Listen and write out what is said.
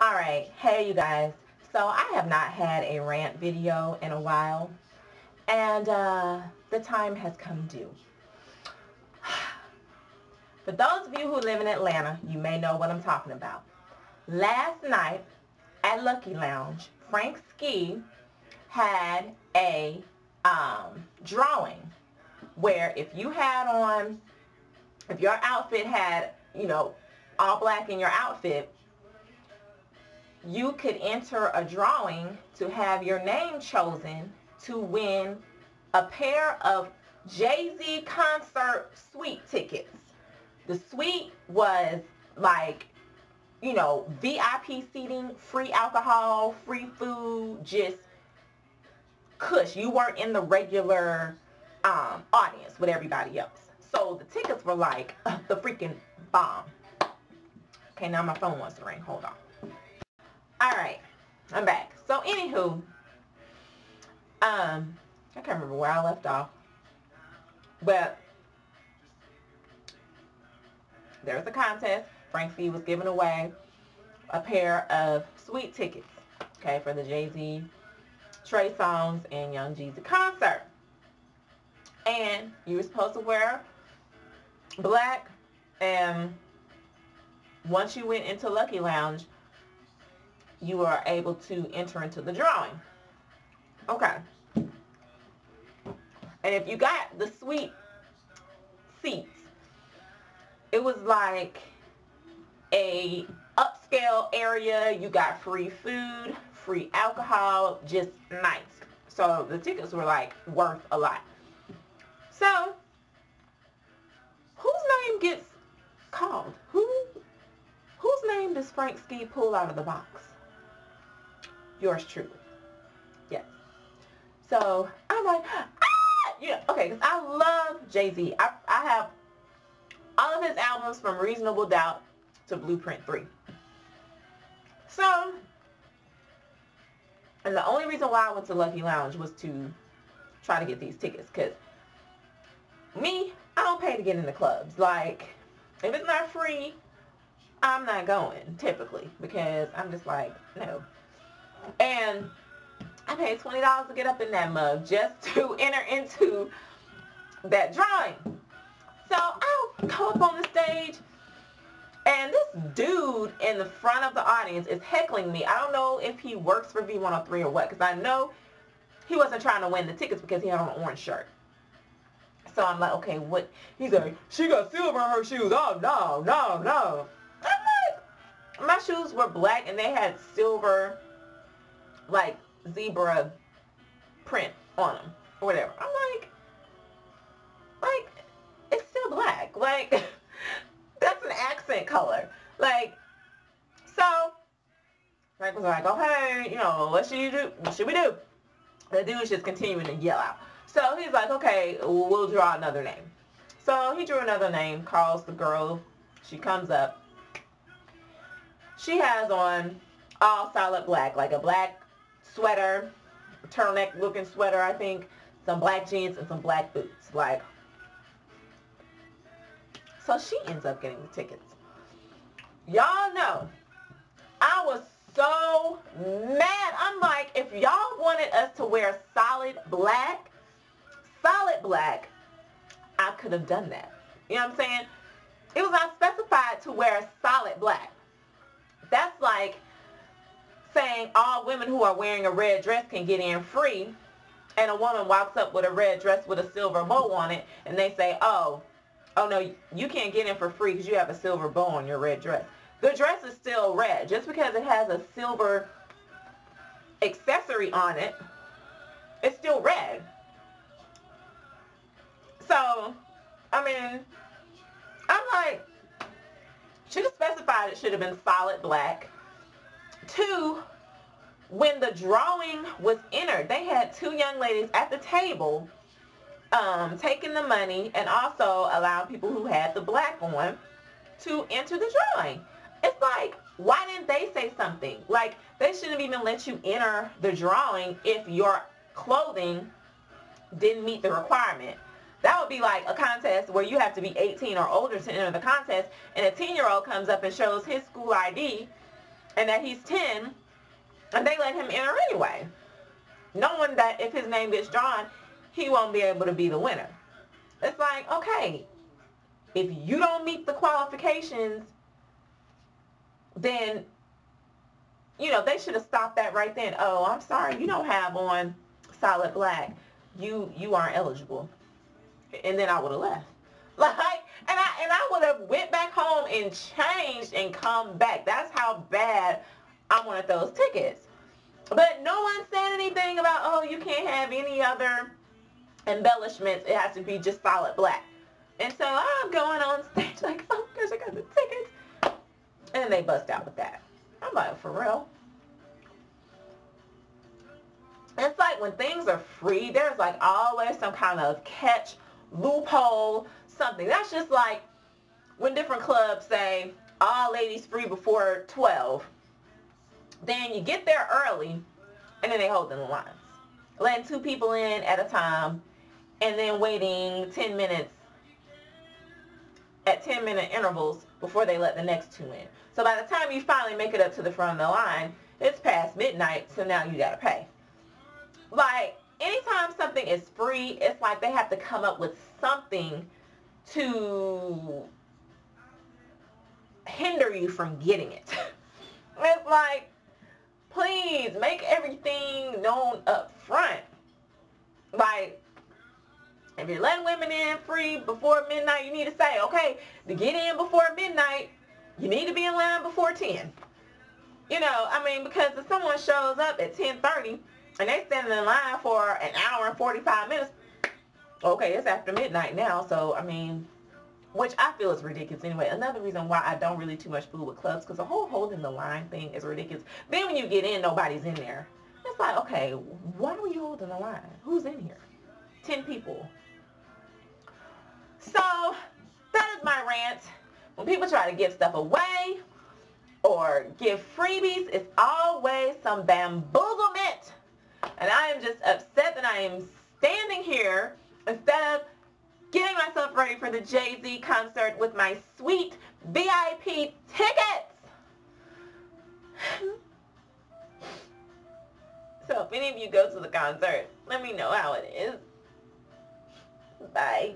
Alright, hey you guys. So I have not had a rant video in a while, and the time has come due. For those of you who live in Atlanta, you may know what I'm talking about. Last night at Lucky Lounge, Frank Ski had a drawing where if your outfit had, all black in your outfit, you could enter a drawing to have your name chosen to win a pair of Jay-Z concert suite tickets. The suite was like, VIP seating, free alcohol, free food, just cush. You weren't in the regular audience with everybody else. So the tickets were like the freaking bomb. Okay, now my phone wants to ring. Hold on. Alright, I'm back. So anywho, I can't remember where I left off, but there's a contest. Frank C was giving away a pair of suite tickets, okay, for the Jay-Z, Trey Songz, and Young Jeezy concert. And you were supposed to wear black, and once you went into Lucky Lounge, you were able to enter into the drawing. Okay. And if you got the suite seats, it was like a upscale area. You got free food, free alcohol, just nice. So the tickets were like worth a lot. So whose name gets called? Whose name does Frank Ski pull out of the box? Yours truly. Yes. So I'm like, okay, because I love Jay-Z. I have all of his albums from Reasonable Doubt to Blueprint 3. So, and the only reason why I went to Lucky Lounge was to try to get these tickets, because me, I don't pay to get in the clubs. Like, if it's not free, I'm not going, typically, because I'm just like, no. And I paid $20 to get up in that mug just to enter into that drawing. So I'll go up on the stage, and this dude in the front of the audience is heckling me. I don't know if he works for V103 or what, because I know he wasn't trying to win the tickets because he had on an orange shirt. So I'm like, okay, what? He's like, she got silver in her shoes. Oh, no, no, no. I'm like, my shoes were black, and they had silver, like, zebra print on them or whatever. I'm like, it's still black. Like, that's an accent color. Like, so Frank was like, okay, what should you do? What should we do? The dude's just continuing to yell out. So he's like, okay, we'll draw another name. So he drew another name, calls the girl. She comes up. She has on all solid black, like a black sweater, turtleneck looking sweater, I think, some black jeans and some black boots. Like, so she ends up getting the tickets. Y'all know, I was so mad. I'm like, if y'all wanted us to wear solid black, I could have done that. You know what I'm saying? It was not specified to wear solid black. That's like saying all women who are wearing a red dress can get in free, and a woman walks up with a red dress with a silver bow on it, and they say, oh no, you can't get in for free because you have a silver bow on your red dress. The dress is still red. Just because it has a silver accessory on it, it's still red. So, I mean, I'm like, should have specified it should have been solid black. Two, when the drawing was entered, they had two young ladies at the table taking the money and also allowing people who had the black on to enter the drawing. It's like, why didn't they say something? Like, they shouldn't even let you enter the drawing if your clothing didn't meet the requirement. That would be like a contest where you have to be 18 or older to enter the contest, and a 10-year-old comes up and shows his school ID and that he's 10, and they let him enter anyway, knowing that if his name gets drawn, he won't be able to be the winner. It's like, okay, if you don't meet the qualifications, then, you know, they should have stopped that right then. Oh, I'm sorry, you don't have on solid black. You aren't eligible. And then I would have left. Like, and I would have went back home and changed and come back. That's how bad I wanted those tickets. But no one said anything about, oh, you can't have any other embellishments. It has to be just solid black. And so I'm going on stage like, oh gosh, I got the tickets. And then they bust out with that. I'm like, for real? It's like when things are free, there's like always some kind of catch, loophole, something. That's just like when different clubs say, all ladies free before 12. Then you get there early, and then they hold in the lines. Letting 2 people in at a time, and then waiting 10 minutes at 10-minute intervals before they let the next 2 in. So by the time you finally make it up to the front of the line, it's past midnight, so now you gotta pay. Like, anytime something is free, it's like they have to come up with something to hinder you from getting it. It's like, please make everything known up front. Like, if you're letting women in free before midnight, you need to say, okay, to get in before midnight, you need to be in line before 10. You know, I mean, because if someone shows up at 10:30 and they standing in line for an hour and 45 minutes, okay, it's after midnight now. So, I mean, which I feel is ridiculous anyway. Another reason why I don't really too much fool with clubs, because the whole holding the line thing is ridiculous. Then when you get in, nobody's in there. It's like, okay, why are you holding the line? Who's in here? 10 people. So, that is my rant. When people try to give stuff away or give freebies, it's always some bamboozlement. And I am just upset that I am standing here instead of getting myself ready for the Jay-Z concert with my sweet VIP tickets. So if any of you go to the concert, let me know how it is. Bye.